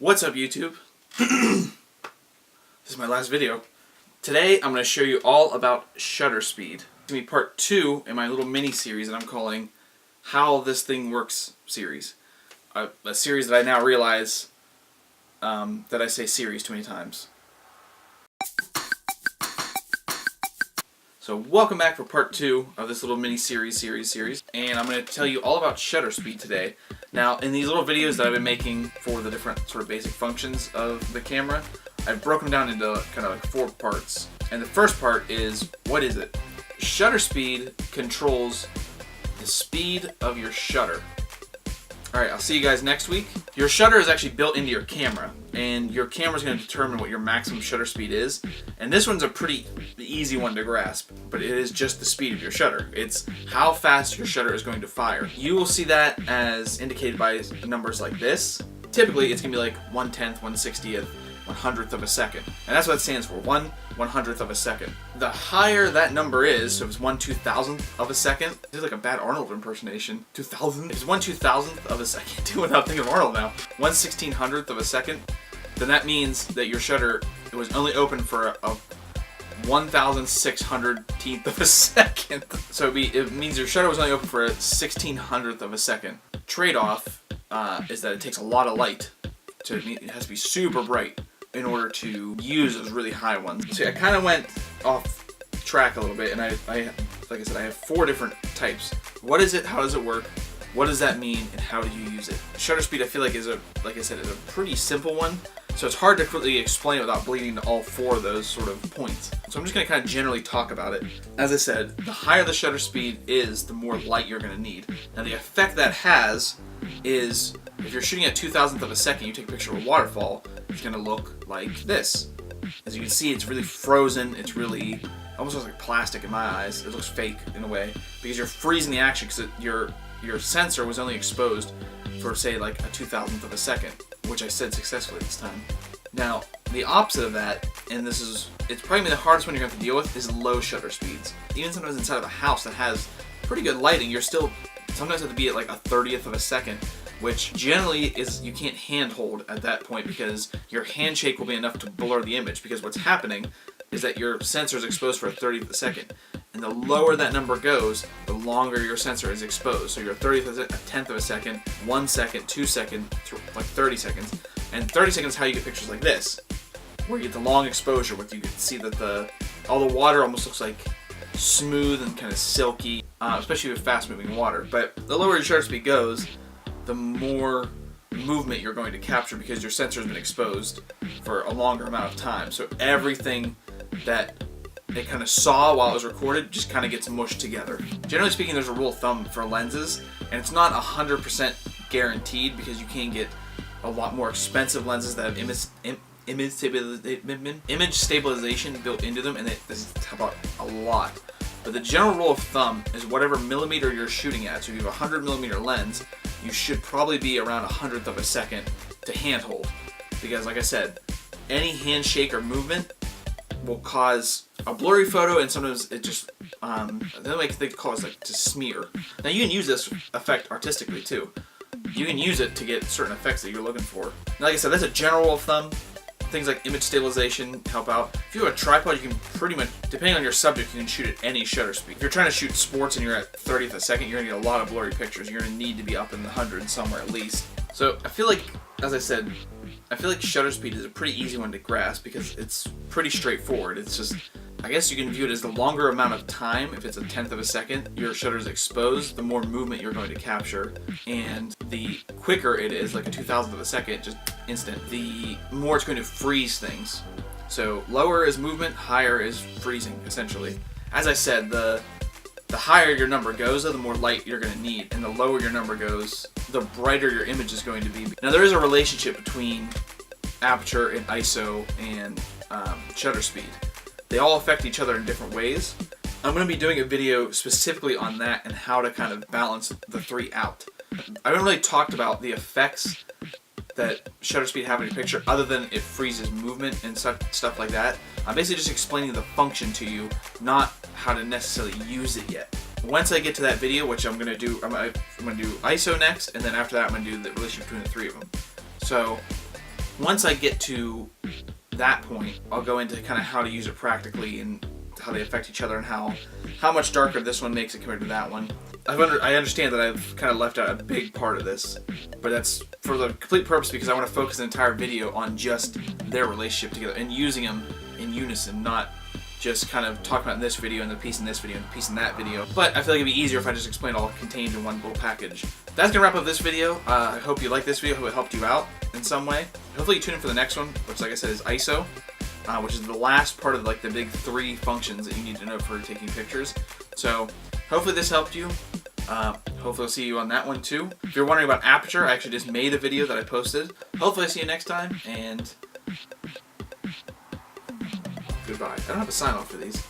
What's up, YouTube? This is my last video. Today I'm going to show you all about shutter speed. It's going to be part 2 in my little mini series that I'm calling How This Thing Works series. A series that I now realize that I say series too many times. So welcome back for part 2 of this little mini series, and I'm going to tell you all about shutter speed today. Now, in these little videos that I've been making for the different sort of basic functions of the camera, I've broken them down into kind of like 4 parts. And the first part is, what is it? Shutter speed controls the speed of your shutter. Alright, I'll see you guys next week. Your shutter is actually built into your camera, and your camera is going to determine what your maximum shutter speed is. And this one's a pretty easy one to grasp, but it is just the speed of your shutter. It's how fast your shutter is going to fire. You will see that as indicated by numbers like this. Typically, it's going to be like 1/10, 1/60th, 100th of a second. And that's what it stands for, 1/100th of a second. The higher that number is, so if it's 1/2000th of a second, this is like a bad Arnold impersonation. 2000? If it's 1/2000th of a second, do without thinking of Arnold now. 1/1600th of a second, then that means that your shutter was only open for a 1,600th of a second. So it means your shutter was only open for a 1/1600th of a second. Trade-off is that it takes a lot of light. So it has to be super bright in order to use those really high ones. See, I kind of went off track a little bit, and I like I said, I have 4 different types. What is it? How does it work? What does that mean? And how do you use it? Shutter speed, I feel like, is like I said, is a pretty simple one. So it's hard to quickly explain it without bleeding to all 4 of those sort of points. So I'm just going to kind of generally talk about it. As I said, the higher the shutter speed is, the more light you're going to need. Now the effect that has is, if you're shooting at 2,000th of a second, you take a picture of a waterfall, it's going to look like this. As you can see, it's really frozen, it's really, almost looks like plastic in my eyes. It looks fake in a way, because you're freezing the action because your sensor was only exposed for, say, like a 2,000th of a second, which I said successfully this time. Now, the opposite of that, and it's probably the hardest one you're going to have to deal with, is low shutter speeds. Even sometimes inside of a house that has pretty good lighting, you're still sometimes have to be at like a 30th of a second, which generally is, you can't handhold at that point because your handshake will be enough to blur the image, because what's happening is that your sensor is exposed for a 30th of a second. And the lower that number goes, the longer your sensor is exposed. So your 30th of a 10th of a second, 1 second, 2 seconds, like 30 seconds. And 30 seconds is how you get pictures like this, where you get the long exposure, where you can see that all the water almost looks like smooth and kind of silky, especially with fast-moving water. But the lower your shutter speed goes, the more movement you're going to capture, because your sensor has been exposed for a longer amount of time. So everything that it kind of saw while it was recorded just kind of gets mushed together. Generally speaking, there's a rule of thumb for lenses, and it's not 100% guaranteed, because you can get a lot more expensive lenses that have image stabilization built into them, and this is about a lot. But the general rule of thumb is whatever millimeter you're shooting at. So if you have a 100mm lens, you should probably be around 100th of a second to handhold, because like I said, any handshake or movement will cause a blurry photo, and sometimes it just the way they call it, like, to smear. Now you can use this effect artistically too. You can use it to get certain effects that you're looking for. Now, like I said, that's a general rule of thumb. Things like image stabilization help out. If you have a tripod, you can pretty much, depending on your subject, you can shoot at any shutter speed. If you're trying to shoot sports and you're at 30th a second, you're gonna get a lot of blurry pictures. You're gonna need to be up in the hundreds somewhere at least. So I feel like, as I said, I feel like shutter speed is a pretty easy one to grasp, because it's pretty straightforward. It's just, I guess you can view it as the longer amount of time, if it's a 10th of a second, your shutter is exposed, the more movement you're going to capture. And the quicker it is, like a 2,000th of a second, just instant, the more it's going to freeze things. So lower is movement, higher is freezing, essentially. As I said, the higher your number goes, the more light you're going to need, and the lower your number goes, the brighter your image is going to be. Now there is a relationship between aperture and ISO and shutter speed. They all affect each other in different ways. I'm going to be doing a video specifically on that and how to kind of balance the 3 out. I haven't really talked about the effects that shutter speed have in your picture, other than it freezes movement and stuff like that. I'm basically just explaining the function to you, not how to necessarily use it yet. Once I get to that video, which I'm gonna do, I'm gonna do ISO next, and then after that I'm gonna do the relationship between the 3 of them. So Once I get to that point, I'll go into kind of how to use it practically and how they affect each other and how much darker this one makes it compared to that one. I understand that I've kind of left out a big part of this, but that's for the complete purpose because I want to focus the entire video on just their relationship together and using them in unison, not just kind of talking about this video and the piece in this video and the piece in that video. But I feel like it'd be easier if I just explained all contained in one little package. That's gonna wrap up this video. I hope you liked this video. I hope it helped you out in some way. Hopefully you tune in for the next one, which, like I said, is ISO, which is the last part of like the big 3 functions that you need to know for taking pictures. So hopefully this helped you. Hopefully I'll see you on that one too. If you're wondering about aperture, I actually just made a video that I posted. Hopefully I see you next time, and goodbye. I don't have a sign off for these.